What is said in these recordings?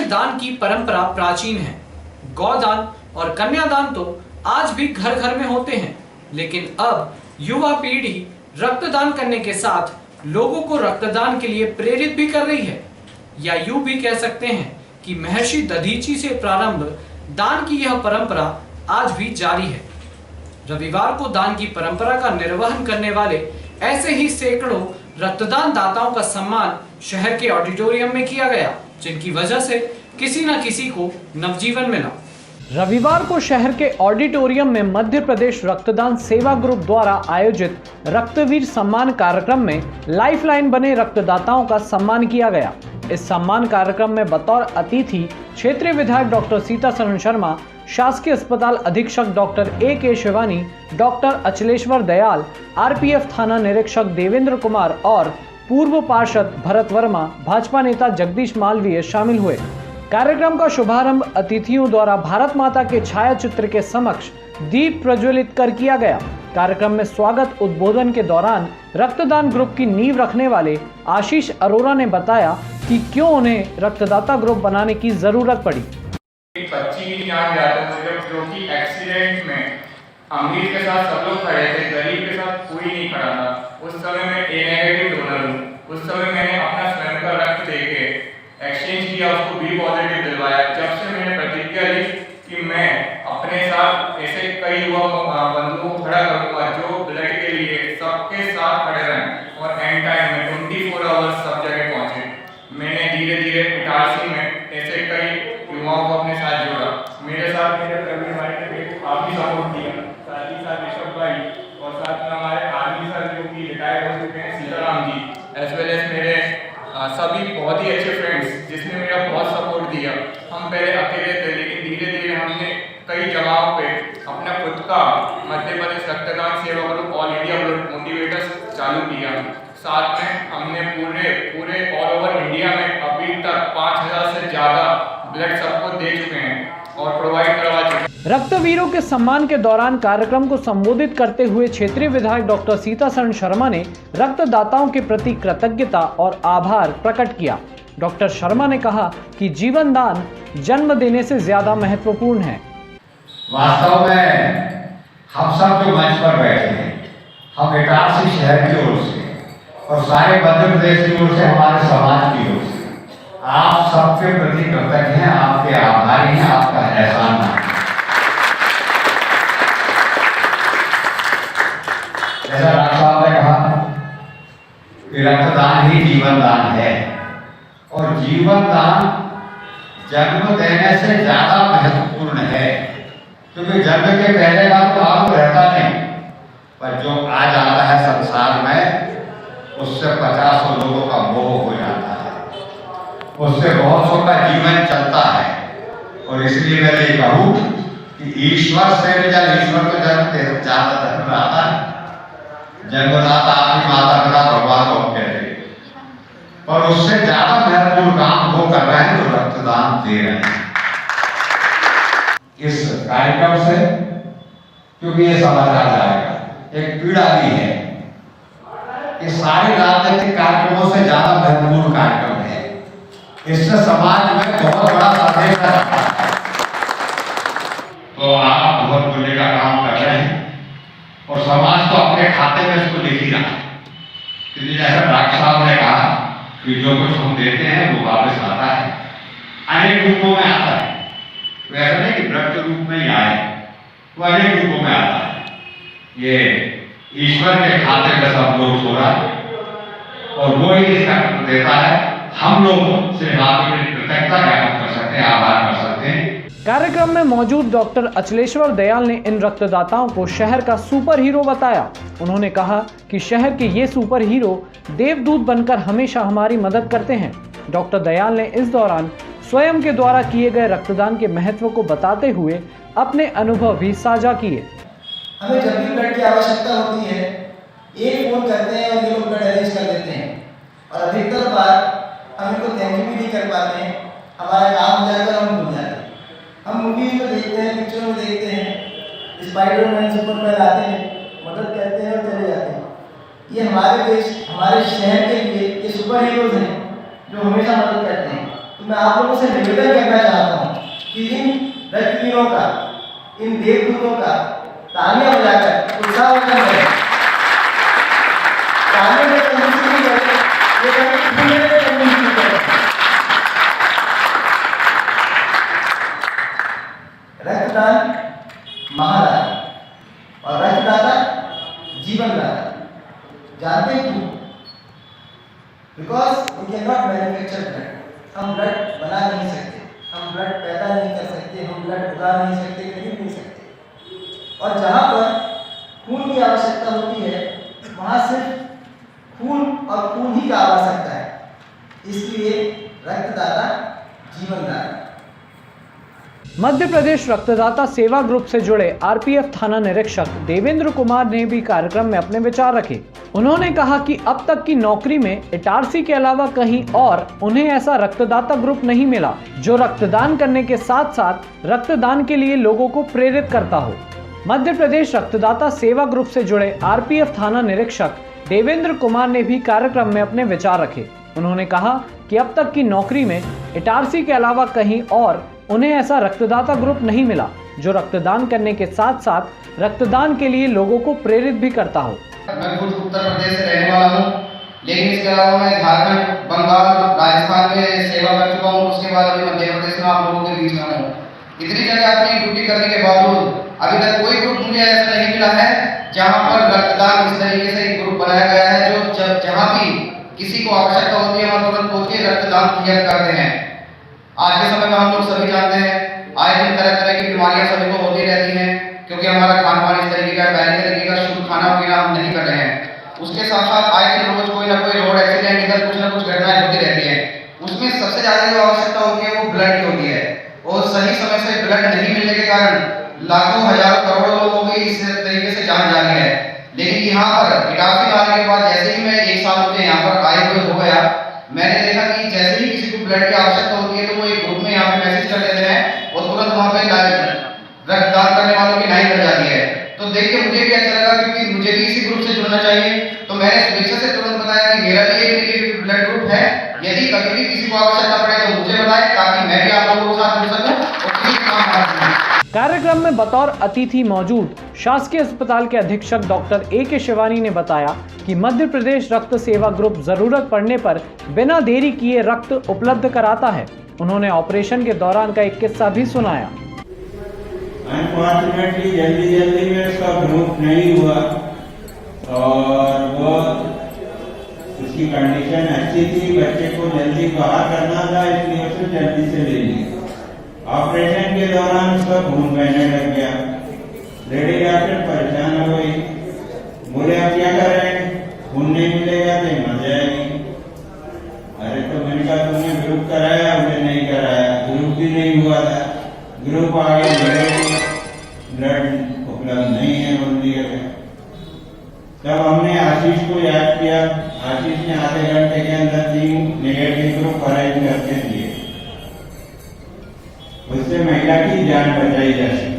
दान की परंपरा प्राचीन है। गौदान और कन्यादान तो आज भी घर घर में होते हैं, लेकिन अब युवा पीढ़ी रक्तदान करने के साथ लोगों को रक्तदान के लिए प्रेरित भी कर रही है। या यूं भी कह सकते हैं कि महर्षि दधीची से प्रारंभ दान की यह परंपरा आज भी जारी है। रविवार को दान की परंपरा का निर्वहन करने वाले ऐसे ही सैकड़ों रक्तदान दाताओं का सम्मान शहर के ऑडिटोरियम में किया गया, जिनकी वजह से किसी न किसी को नवजीवन मिला। रविवार को शहर के ऑडिटोरियम में मध्य प्रदेश रक्तदान सेवा ग्रुप द्वारा आयोजित रक्तवीर सम्मान कार्यक्रम में लाइफलाइन बने रक्तदाताओं का सम्मान किया गया। इस सम्मान कार्यक्रम में बतौर अतिथि क्षेत्रीय विधायक डॉक्टर सीतासरण शर्मा, शासकीय अस्पताल अधीक्षक doctor A.K. Shivani, doctor Achleshwar Dayal, RPF थाना निरीक्षक देवेंद्र कुमार और पूर्व पार्षद भरत वर्मा, भाजपा नेता जगदीश मालवीय शामिल हुए। कार्यक्रम का शुभारंभ अतिथियों द्वारा भारत माता के छायाचित्र के समक्ष दीप प्रज्वलित कर किया गया। कार्यक्रम में स्वागत उद्बोधन के दौरान रक्तदान ग्रुप की नींव रखने वाले आशीष अरोरा ने बताया कि क्यों उन्हें रक्तदाता ग्रुप बनाने की जरूरत पड़ी। बच्ची की जान जाता सिर्फ जो कि एक्सीडेंट में अमीर के साथ सब लोग खड़े थे, गरीब के साथ कोई नहीं खड़ा था। उस समय मैं A नेगेटिव डोनर हूँ। उस समय मैंने अपना स्वयं का रक्त देके एक्सचेंज किया, उसको B पॉजिटिव दिलवाया। जब से मैंने प्रतिज्ञा ली कि मैं अपने साथ ऐसे कई युवा बंधुओं को खड़ा करूंगा जो ब्लड के लिए सबके साथ खड़े रहें, और एंड टाइम में 24 आवर्स सब जगह पहुंचे। मैंने धीरे धीरे इटारसी में ऐसे कई युवाओं को अपने साथ जोड़ा। मेरे साथ मेरे प्रवीण भाई ने भी काफी सपोर्ट दिया, साथ ही साथ ऋषभ भाई और साथ में हमारे आर्मी सर जो कि रिटायर हो चुके हैं, Sitaram ji, as well as मेरे सभी बहुत ही अच्छे फ्रेंड्स जिसने मेरा बहुत सपोर्ट दिया। हम पहले अकेले थे, लेकिन धीरे धीरे हमने कई जगहों पे अपना खुद का मध्य प्रदेश रक्तदान सेवा group all India blood motivators चालू किया। साथ में हमने पूरे ऑल ओवर इंडिया में अभी तक 5000 से ज्यादा ब्लड सबको दे चुके हैं और प्रोवाइड करवा चुके हैं। रक्तवीरों के सम्मान के दौरान कार्यक्रम को संबोधित करते हुए क्षेत्रीय विधायक डॉक्टर सीतासरण शर्मा ने रक्तदाताओं के प्रति कृतज्ञता और आभार प्रकट किया। डॉक्टर शर्मा ने कहा कि जीवन दान जन्म देने से ज्यादा महत्वपूर्ण है। वास्तव में हम सब जो मंच पर बैठे हैं, हम इटारसी शहर की ओर से और सारे मध्य प्रदेश की ओर से, हमारे समाज की ओर से आप सबके प्रति कृतज्ञ हैं, आपके आभारी हैं, आपका एहसान है। जैसा डॉक्टर साहब ने कहा कि रक्तदान ही जीवन दान है, और जीवन दान जन्म देने से ज्यादा महत्वपूर्ण है, क्योंकि जन्म के पहले का तो लाभ रहता नहीं, पर जो आ जाता है संसार में उससे 50 लोगों का मोह हो जाता है, उससे बहुत का जीवन चलता है। और इसलिए मैं ये कहूँ कि ईश्वर से भी, जब ईश्वर को जन्म ज्यादा धर्म आता है, जन्मदाता आपकी माता पिता भगवान को कहते हैं, और उससे ज्यादा महत्वपूर्ण काम वो कर रहे हैं जो रक्तदान दे रहे हैं। इस कार्यक्रम से, क्योंकि ये समझा जाएगा, एक पीड़ा भी है कि सारे राजनीतिक कार्यक्रमों से ज्यादा महत्वपूर्ण कार्यक्रम है। इससे समाज में बहुत बड़ा संदेश है। तो आप बहुत पुण्य का काम कर रहे हैं और समाज को अपने खाते में इसको लिख ही रहा। क्योंकि जैसा डॉक्टर साहब ने कहा कि जो कुछ हम देते हैं वो वापस आता है, अनेक रूपों में आता है। वैसा नहीं कि रक्त रूप में ही आए, वो अनेक रूपों में आता है। ये ईश्वर के खाते में सब लोग सो रहा है और वो ही इसका देता है। हम लोग सिर्फ आपकी कृतज्ञता ज्ञापन कर सकते हैं, आभार कर सकते हैं। कार्यक्रम में मौजूद डॉक्टर अचलेश्वर दयाल ने इन रक्तदाताओं को शहर का सुपर हीरो बताया। उन्होंने कहा कि शहर के ये सुपर हीरो देवदूत बनकर हमेशा हमारी मदद करते हैं। डॉक्टर दयाल ने इस दौरान स्वयं के द्वारा किए गए रक्तदान के महत्व को बताते हुए अपने अनुभव भी साझा किए। हमें जब भी ब्लड की आवश्यकता होती है, एक फोन करते हैं और ये लोग ब्लड अरेंज कर देते हैं, और अधिकतर बार हम इनको थैंक यू भी नहीं कर पाते हैं। हमारा काम हो जाकर हम भूल जाते हैं। हम मूवी में देखते हैं, पिक्चर में देखते हैं, स्पाइडरमैन सुपरमैन आते हैं, मदद करते हैं और चले जाते हैं। ये हमारे देश, हमारे शहर के लिए ये सुपर हीरोज हैं जो हमेशा मदद करते हैं। तो मैं आप लोगों से निवेदन करना चाहता हूँ कि इन रक्तवीरों का, इन देवदूतों का तालियां बजाकर उत्साहवर्धन करें। तालियों में कंजूसी नहीं करें, ये कभी खुले में कंजूसी नहीं करें। रक्तदान महादान और रक्तदाता जीवनदाता। जानते हैं क्यों? Because we can not manufacture blood. हम ब्लड बना नहीं सकते, हम ब्लड पैदा नहीं कर सकते, हम ब्लड उगा नहीं सकते, खरीद नहीं सकते। और जहाँ पर खून की आवश्यकता होती है वहाँ सिर्फ खून और खून ही का आवश्यकता है। इसलिए रक्तदाता जीवनदाता। मध्य प्रदेश रक्तदाता सेवा ग्रुप से जुड़े आरपीएफ थाना निरीक्षक देवेंद्र कुमार ने भी कार्यक्रम में अपने विचार रखे। उन्होंने कहा कि अब तक की नौकरी में इटारसी के अलावा कहीं और उन्हें ऐसा रक्तदाता ग्रुप नहीं मिला जो रक्तदान करने के साथ साथ रक्तदान के लिए लोगों को प्रेरित करता हो। मध्य प्रदेश रक्तदाता सेवा ग्रुप से जुड़े आरपीएफ थाना निरीक्षक देवेंद्र कुमार ने भी कार्यक्रम में अपने विचार रखे। उन्होंने कहा कि अब तक की नौकरी में इटारसी के अलावा कहीं और उन्हें ऐसा रक्तदाता ग्रुप नहीं मिला जो रक्तदान करने के साथ साथ रक्तदान के लिए लोगों को प्रेरित भी करता हो। मैं खुद उत्तर प्रदेश से रहने वाला हूँ, लेकिन इसके अलावा मैं झारखंड, बंगाल, राजस्थान में सेवा कर चुका हूँ। उसके बाद अभी मध्य प्रदेश में आप लोगों के बीच में हूँ। इतनी जगह अपनी ड्यूटी करने के बावजूद अभी तक कोई ग्रुप मुझे ऐसा नहीं मिला है जहाँ पर रक्तदान इस तरीके से एक ग्रुप बनाया गया है जो जहाँ भी किसी को आवश्यकता होती है वहाँ तुरंत पहुँच के रक्तदान क्लियर करते हैं। आज के समय में हम लोग सभी जानते हैं आए दिन तरह तरह की बीमारियां सभी को होती रहती हैं, क्योंकि हमारा खान पान इस तरीके का, पहले तरीके का शुद्ध खाना पीना हम नहीं कर रहे हैं। उसके साथ साथ आए दिन रोज कोई ना कोई रोड एक्सीडेंट, इधर कुछ ना कुछ घटनाएं होती रहती हैं। उसमें सबसे ज्यादा जो आवश्यकता होती है वो ब्लड की होती है, और सही समय से ब्लड नहीं मिलने के कारण लाखों हजारों करोड़ों लोगों की इस तरीके से जान जा रही है। लेकिन यहाँ पर इटारसी आने के बाद जैसे ही मैं 1 साल मुझे यहाँ पर आए हुए हो गया, मैंने देखा कि जैसे ही किसी को ब्लड की आवश्यकता होती है तो वो एक ग्रुप में यहाँ पे मैसेज कर देते हैं और तुरंत वहाँ पे रक्तदान करने वालों की लाइन लग जाती है। तो देख के मुझे भी अच्छा लगा, क्योंकि मुझे भी इसी ग्रुप से जुड़ना चाहिए। तो मैंने स्वेच्छा से तुरंत बताया कि मेरा भी एक ब्लड ग्रुप है, यदि कभी भी किसी को आवश्यकता पड़े तो मुझे बताएं, ताकि मैं भी आप लोगों के साथ जुड़ सकूं और किसी काम आ सकूं। कार्यक्रम में बतौर अतिथि मौजूद शासकीय अस्पताल के अधीक्षक डॉक्टर A.K. शिवानी ने बताया कि मध्य प्रदेश रक्त सेवा ग्रुप जरूरत पड़ने पर बिना देरी किए रक्त उपलब्ध कराता है। उन्होंने ऑपरेशन के दौरान का एक किस्सा भी सुनाया। अनफॉर्चुनेटली जल्दी में उसका ग्रुप नहीं हुआ और वो उसकी कंडीशन अच्छी थी, बच्चे को जल्दी बाहर करना था, इसलिए उसे जल्दी से ले लिया। ऑपरेशन के दौरान उसका खून बहने लग गया। लेडी डॉक्टर परेशान हो गई, बोले अब क्या करें, खून नहीं मिलेगा तो मर जाएगी। अरे तो मैंने कहा तुमने ग्रुप कराया, उन्हें नहीं कराया, ग्रुप भी नहीं हुआ था, ग्रुप आगे ब्लड उपलब्ध नहीं है बोल दिया गया। तब हमने आशीष को याद किया, आशीष ने आधे घंटे के अंदर 3 नेगेटिव ग्रुप अरेंज करके दिए, उससे महिला की जान बचाई जा सके।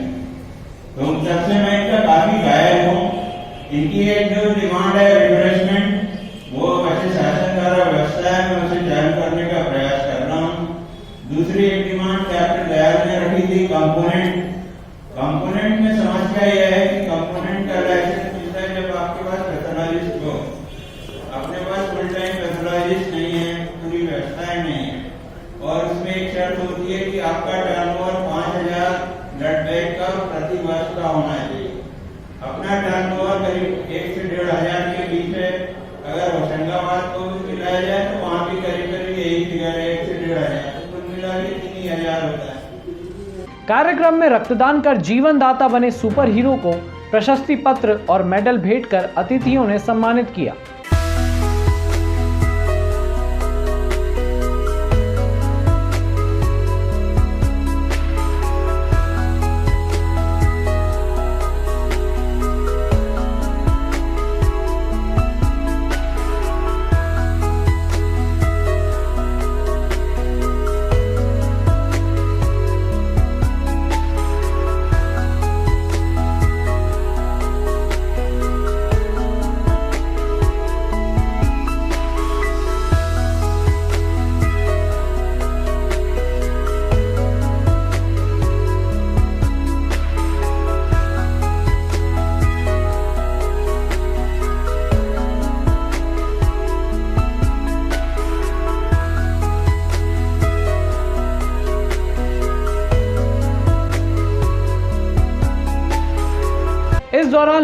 तो उन सबसे मैं इनका काफी घायल हूँ। इनकी एक जो डिमांड है रिफ्रेशमेंट, वो वैसे शासन द्वारा व्यवस्था है, मैं उसे चालू करने का प्रयास कर रहा हूँ। दूसरी एक डिमांड कैप्टन दयाल ने रखी थी कंपोनेंट में समस्या यह है कि कंपोनेंट का लाइसेंस मिलता है जब आपके पास पैथोलॉजिस्ट हो। अपने पास फुल टाइम पैथोलॉजिस्ट नहीं है, पूरी व्यवस्थाएं नहीं है, और उसमें एक शर्त होती है कि आपका टर्नओवर 5000 ब्लड बैंक का प्रति वर्ष का होना चाहिए। अपना टर्नओवर करीब 1 से 1,500 के बीच है। अगर होशंगाबाद को भी मिलाया जाए तो वहाँ भी करीब यही फिगर है, 1 से 1,500, तो कुल मिला के 3,000 होता है। कार्यक्रम में रक्तदान कर जीवन दाता बने सुपर हीरो को प्रशस्ति पत्र और मेडल भेंट कर अतिथियों ने सम्मानित किया।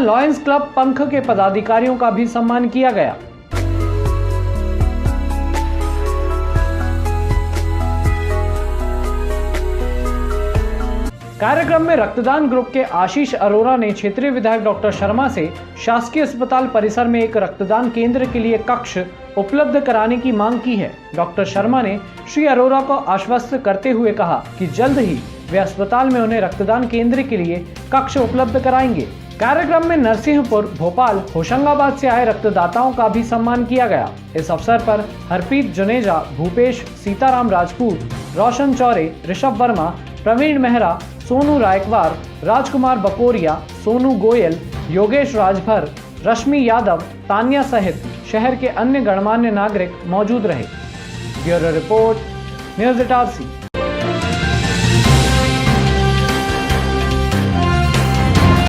लॉयंस क्लब पंख के पदाधिकारियों का भी सम्मान किया गया। कार्यक्रम में रक्तदान ग्रुप के आशीष अरोरा ने क्षेत्रीय विधायक डॉक्टर शर्मा से शासकीय अस्पताल परिसर में एक रक्तदान केंद्र के लिए कक्ष उपलब्ध कराने की मांग की है। डॉक्टर शर्मा ने श्री अरोरा को आश्वस्त करते हुए कहा कि जल्द ही वे अस्पताल में उन्हें रक्तदान केंद्र के लिए कक्ष उपलब्ध कराएंगे। कार्यक्रम में नरसिंहपुर, भोपाल, होशंगाबाद से आए रक्तदाताओं का भी सम्मान किया गया। इस अवसर पर हरप्रीत जुनेजा, भूपेश, सीताराम राजपूत, रोशन चौरे, ऋषभ वर्मा, प्रवीण मेहरा, सोनू रायकवार, राजकुमार बकोरिया, सोनू गोयल, योगेश राजभर, रश्मि यादव, तानिया सहित शहर के अन्य गणमान्य नागरिक मौजूद रहे। Bureau report, news Itarsi.